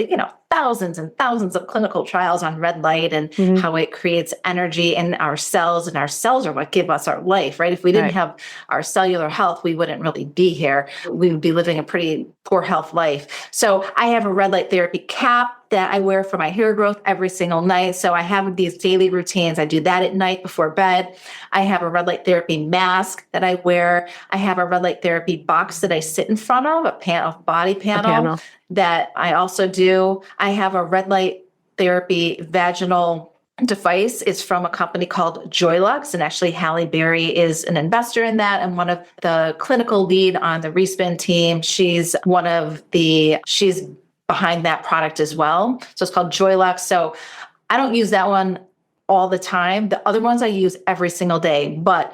[SPEAKER 2] thousands and thousands of clinical trials on red light and how it creates energy in our cells, and our cells are what give us our life, right? If we didn't have our cellular health, we wouldn't really be here. We would be living a pretty poor health life. So I have a red light therapy cap that I wear for my hair growth every single night. So I have these daily routines. I do that at night before bed. I have a red light therapy mask that I wear. I have a red light therapy box that I sit in front of, a body panel that I also do. I have a red light therapy vaginal device. It's from a company called Joylux, and actually Halle Berry is an investor in that and one of the clinical lead on the Respin team. She's behind that product as well. So it's called Joylux. So I don't use that one all the time. The other ones I use every single day, but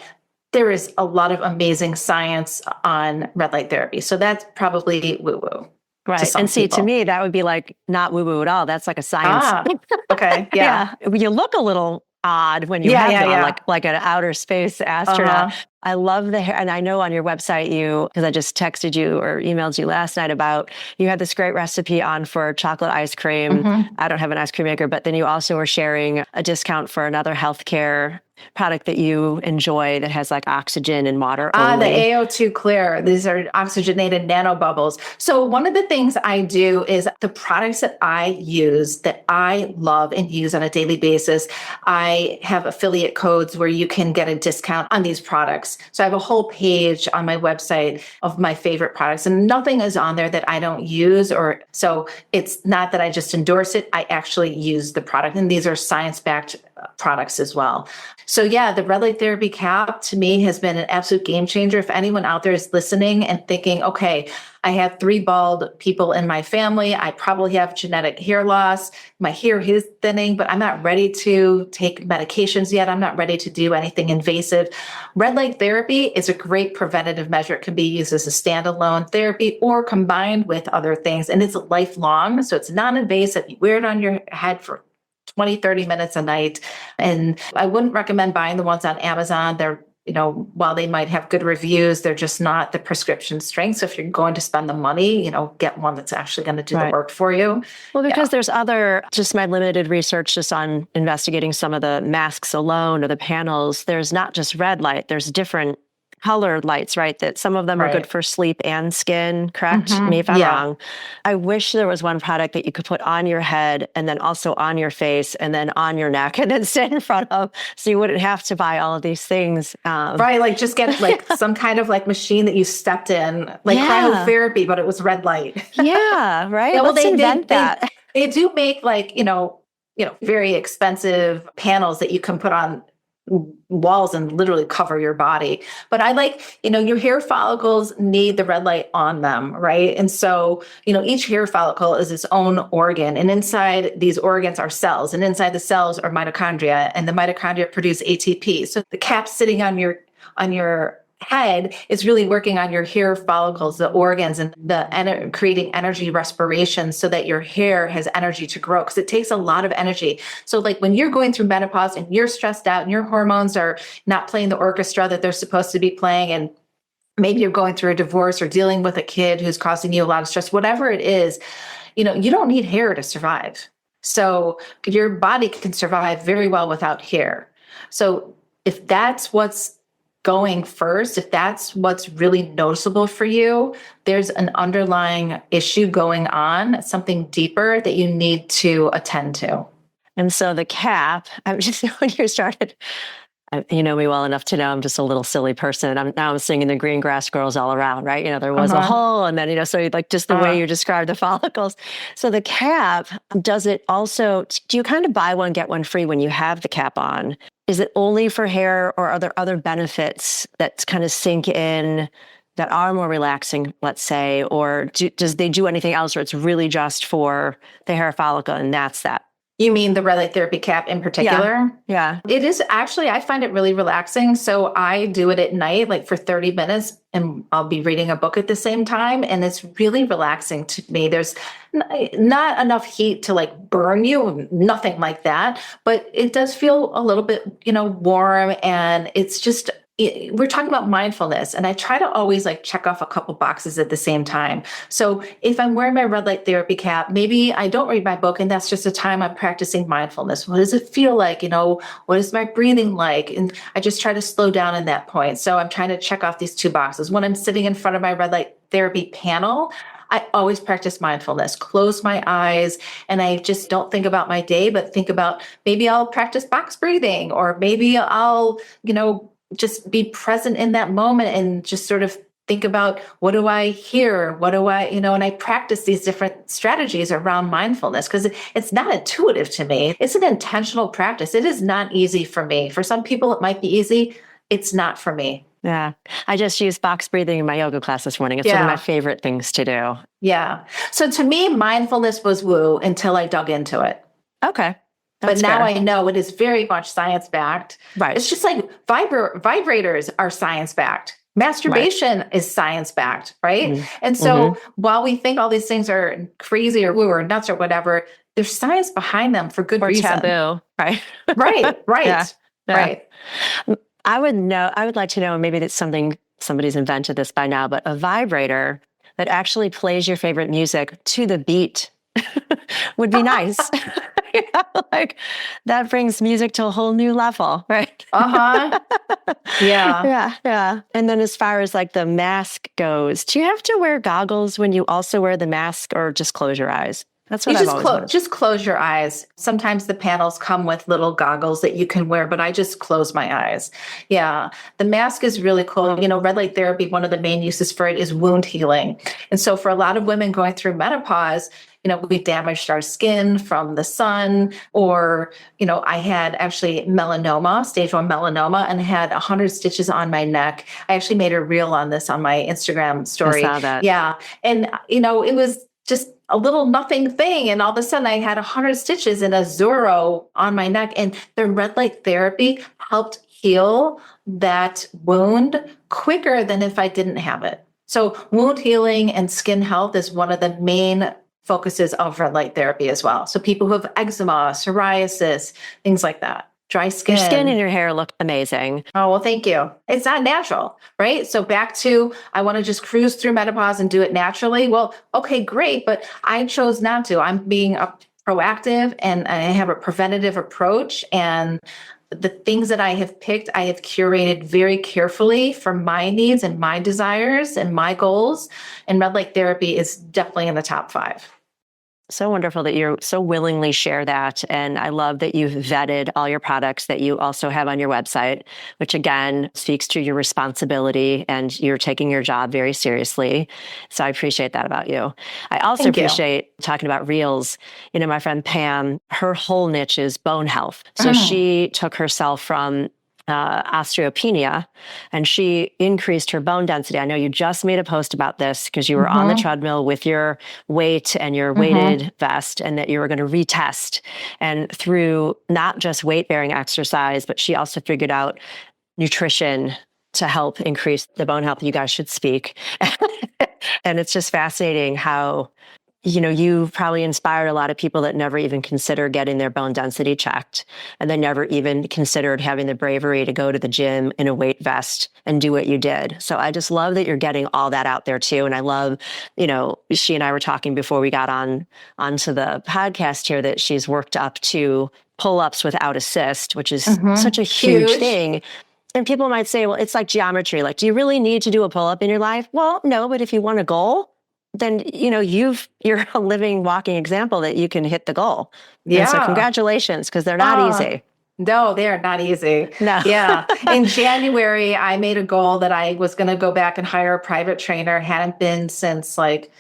[SPEAKER 2] there is a lot of amazing science on red light therapy. So that's probably woo-woo.
[SPEAKER 1] Right. And see, to me, that would be like not woo-woo at all. That's like a science.
[SPEAKER 2] Okay. Yeah.
[SPEAKER 1] You look a little odd when you have them, like an outer space astronaut. I love the hair. And I know on your website, because I just texted you or emailed you last night about, you had this great recipe on for chocolate ice cream. I don't have an ice cream maker, but then you also were sharing a discount for another healthcare product that you enjoy that has like oxygen and water only.
[SPEAKER 2] The AO2 Clear. These are oxygenated nanobubbles. So one of the things I do is the products that I use that I love and use on a daily basis, I have affiliate codes where you can get a discount on these products. So I have a whole page on my website of my favorite products, and nothing is on there that I don't use, so it's not that I just endorse it. I actually use the product, and these are science-backed products as well. So yeah, the red light therapy cap to me has been an absolute game changer. If anyone out there is listening and thinking, okay, I have 3 bald people in my family, I probably have genetic hair loss, my hair is thinning, but I'm not ready to take medications yet. I'm not ready to do anything invasive. Red light therapy is a great preventative measure. It can be used as a standalone therapy or combined with other things. And it's lifelong, so it's non-invasive. You wear it on your head for 20, 30 minutes a night. And I wouldn't recommend buying the ones on Amazon. They're while they might have good reviews, they're just not the prescription strength. So if you're going to spend the money, get one that's actually going to do the work for you.
[SPEAKER 1] Well, because there's just my limited research just on investigating some of the masks alone or the panels, there's not just red light, there's different colored lights, right? That some of them are good for sleep and skin, correct? Me if I'm wrong. I wish there was one product that you could put on your head and then also on your face and then on your neck and then sit in front of, so you wouldn't have to buy all of these things.
[SPEAKER 2] Right. Like just get like some kind of like machine that you stepped in, like cryotherapy, but it was red light.
[SPEAKER 1] Yeah. Right.
[SPEAKER 2] Well,
[SPEAKER 1] Let's invent that.
[SPEAKER 2] They do make like, very expensive panels that you can put on walls and literally cover your body. But I like, your hair follicles need the red light on them, right? And so, each hair follicle is its own organ, and inside these organs are cells, and inside the cells are mitochondria, and the mitochondria produce ATP. So the cap sitting on your head is really working on your hair follicles, the organs, and creating energy respiration so that your hair has energy to grow, because it takes a lot of energy. So like when you're going through menopause and you're stressed out and your hormones are not playing the orchestra that they're supposed to be playing, and maybe you're going through a divorce or dealing with a kid who's causing you a lot of stress, whatever it is, you don't need hair to survive. So your body can survive very well without hair. So if that's what's going first, if that's what's really noticeable for you, there's an underlying issue going on, something deeper that you need to attend to.
[SPEAKER 1] And so the cap, I was just, when you started, you know me well enough to know I'm just a little silly person. I'm singing the green grass grows all around, right? There was a hole, and then, so like just the way you described the follicles. So the cap, does it also, do you kind of buy one, get one free when you have the cap on? Is it only for hair, or are there other benefits that kind of sink in that are more relaxing, let's say, or does they do anything else, or it's really just for the hair follicle and that's that?
[SPEAKER 2] You mean the red light therapy cap in particular?
[SPEAKER 1] Yeah.
[SPEAKER 2] It is actually, I find it really relaxing. So I do it at night, like for 30 minutes, and I'll be reading a book at the same time. And it's really relaxing to me. There's not enough heat to like burn you, nothing like that. But it does feel a little bit, warm. And it's just, we're talking about mindfulness, and I try to always like check off a couple boxes at the same time. So if I'm wearing my red light therapy cap, maybe I don't read my book, and that's just a time I'm practicing mindfulness. What does it feel like? What is my breathing like? And I just try to slow down in that point. So I'm trying to check off these two boxes. When I'm sitting in front of my red light therapy panel, I always practice mindfulness, close my eyes, and I just don't think about my day, but think about, maybe I'll practice box breathing, or maybe I'll, just be present in that moment and just sort of think about, what do I hear? What do I, and I practice these different strategies around mindfulness, because it's not intuitive to me. It's an intentional practice. It is not easy for me. For some people, it might be easy. It's not for me.
[SPEAKER 1] Yeah. I just used box breathing in my yoga class this morning. It's one of my favorite things to do.
[SPEAKER 2] Yeah. So to me, mindfulness was woo until I dug into it.
[SPEAKER 1] Okay.
[SPEAKER 2] But now I know it is very much science-backed.
[SPEAKER 1] Right.
[SPEAKER 2] It's just like vibrators are science-backed. Masturbation is science-backed, right? Mm-hmm. And so while we think all these things are crazy or woo or nuts or whatever, there's science behind them for good reason.
[SPEAKER 1] Or taboo, right?
[SPEAKER 2] Right.
[SPEAKER 1] Yeah.
[SPEAKER 2] Right.
[SPEAKER 1] I would like to know, maybe that's something, somebody's invented this by now, but a vibrator that actually plays your favorite music to the beat would be nice. Like that brings music to a whole new level, right? Yeah. And then as far as like the mask goes, do you have to wear goggles when you also wear the mask, or just close your eyes? That's what I've always wanted.
[SPEAKER 2] Just close your eyes. Sometimes the panels come with little goggles that you can wear, but I just close my eyes. Yeah. The mask is really cool. Red light therapy, one of the main uses for it is wound healing. And so for a lot of women going through menopause, we've damaged our skin from the sun, or, I had actually melanoma, stage 1 melanoma, and had 100 stitches on my neck. I actually made a reel on this on my Instagram story.
[SPEAKER 1] I saw that.
[SPEAKER 2] Yeah. And, it was just a little nothing thing. And all of a sudden I had 100 stitches and a Zorro on my neck, and the red light therapy helped heal that wound quicker than if I didn't have it. So wound healing and skin health is one of the main focuses of red light therapy as well. So people who have eczema, psoriasis, things like that. dry skin.
[SPEAKER 1] Your skin and your hair look amazing.
[SPEAKER 2] Oh, well, thank you. It's not natural, right? So back to, I want to just cruise through menopause and do it naturally. Well, okay, great. But I chose not to. I'm being proactive and I have a preventative approach. And the things that I have picked, I have curated very carefully for my needs and my desires and my goals. And red light therapy is definitely in the top 5.
[SPEAKER 1] So wonderful that you so willingly share that. And I love that you've vetted all your products that you also have on your website, which again speaks to your responsibility and you're taking your job very seriously. So I appreciate that about you. I also appreciate talking about reels. You know, my friend Pam, her whole niche is bone health. So she took herself from osteopenia and she increased her bone density. I know you just made a post about this because you were on the treadmill with your weight and your weighted vest and that you were going to retest. And through not just weight bearing exercise, but she also figured out nutrition to help increase the bone health. You guys should speak. And it's just fascinating how, you know, you've probably inspired a lot of people that never even considered getting their bone density checked. And they never even considered having the bravery to go to the gym in a weight vest and do what you did. So I just love that you're getting all that out there too. And I love, you know, she and I were talking before we got onto the podcast here that she's worked up to pull-ups without assist, which is such a huge thing. And people might say, well, it's like geometry. Like, do you really need to do a pull-up in your life? Well, no, but if you want a goal, then, you know, you're a living, walking example that you can hit the goal. Yeah. And so congratulations, because they're not easy.
[SPEAKER 2] No, they are not easy.
[SPEAKER 1] No.
[SPEAKER 2] Yeah. In January, I made a goal that I was going to go back and hire a private trainer. Hadn't been since like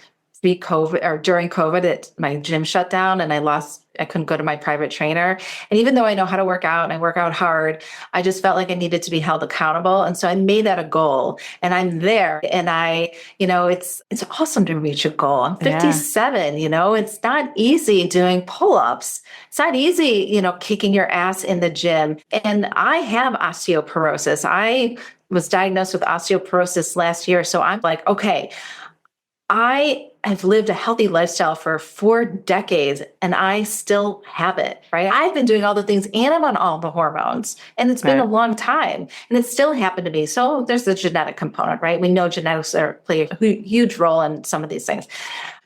[SPEAKER 2] pre-COVID or during COVID. My gym shut down and I couldn't go to my private trainer. And even though I know how to work out and I work out hard, I just felt like I needed to be held accountable. And so I made that a goal and I'm there. And it's awesome to reach a goal. I'm 57, you know, it's not easy doing pull-ups. It's not easy, you know, kicking your ass in the gym. And I have osteoporosis. I was diagnosed with osteoporosis last year. So I'm like, okay, I have lived a healthy lifestyle for 4 decades and I still have it, right? I've been doing all the things and I'm on all the hormones and it's been a long time and it still happened to me. So there's the genetic component, right? We know genetics play a huge role in some of these things.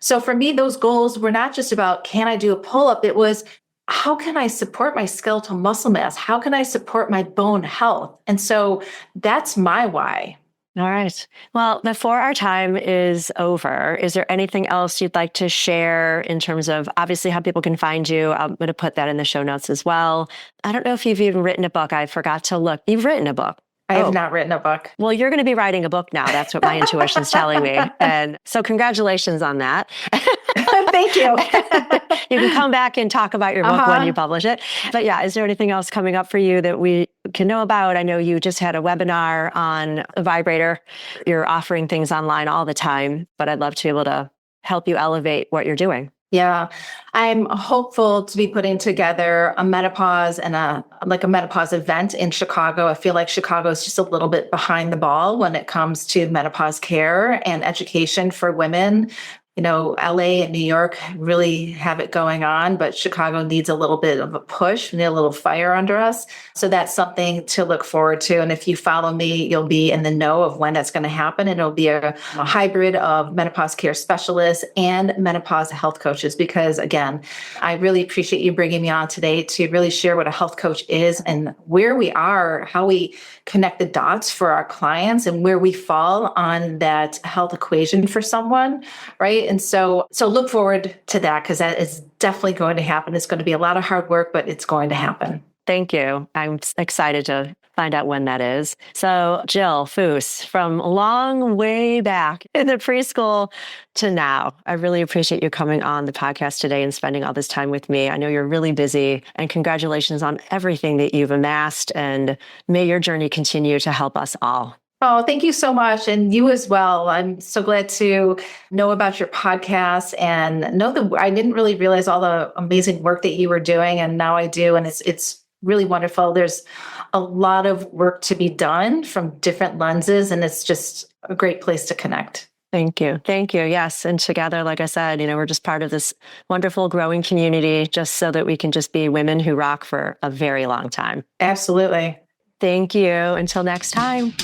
[SPEAKER 2] So for me, those goals were not just about, can I do a pull-up? It was, how can I support my skeletal muscle mass? How can I support my bone health? And so that's my why.
[SPEAKER 1] All right. Well, before our time is over, is there anything else you'd like to share in terms of obviously how people can find you? I'm going to put that in the show notes as well. I don't know if you've even written a book. I forgot to look. You've written a book.
[SPEAKER 2] I have not written a book.
[SPEAKER 1] Well, you're going to be writing a book now. That's what my intuition's telling me. And so congratulations on that.
[SPEAKER 2] Thank you.
[SPEAKER 1] You can come back and talk about your book when you publish it. But yeah, is there anything else coming up for you that we can know about? I know you just had a webinar on a vibrator. You're offering things online all the time, but I'd love to be able to help you elevate what you're doing.
[SPEAKER 2] Yeah, I'm hopeful to be putting together a menopause and a menopause event in Chicago. I feel like Chicago is just a little bit behind the ball when it comes to menopause care and education for women. You know, LA and New York really have it going on, but Chicago needs a little bit of a push. We need a little fire under us. So that's something to look forward to. And if you follow me, you'll be in the know of when that's going to happen. And it'll be a hybrid of menopause care specialists and menopause health coaches, because again, I really appreciate you bringing me on today to really share what a health coach is and where we are, how we connect the dots for our clients and where we fall on that health equation for someone, right? And so look forward to that, because that is definitely going to happen. It's going to be a lot of hard work, but it's going to happen.
[SPEAKER 1] Thank you. I'm excited to find out when that is. So Jill Foos, from a long way back in the preschool to now, I really appreciate you coming on the podcast today and spending all this time with me. I know you're really busy, and congratulations on everything that you've amassed, and may your journey continue to help us all.
[SPEAKER 2] Oh, thank you so much. And you as well. I'm so glad to know about your podcast and know that I didn't really realize all the amazing work that you were doing. And now I do. And it's really wonderful. There's a lot of work to be done from different lenses, and it's just a great place to connect.
[SPEAKER 1] Thank you. Thank you. Yes. And together, like I said, we're just part of this wonderful growing community just so that we can just be women who rock for a very long time.
[SPEAKER 2] Absolutely.
[SPEAKER 1] Thank you. Until next time.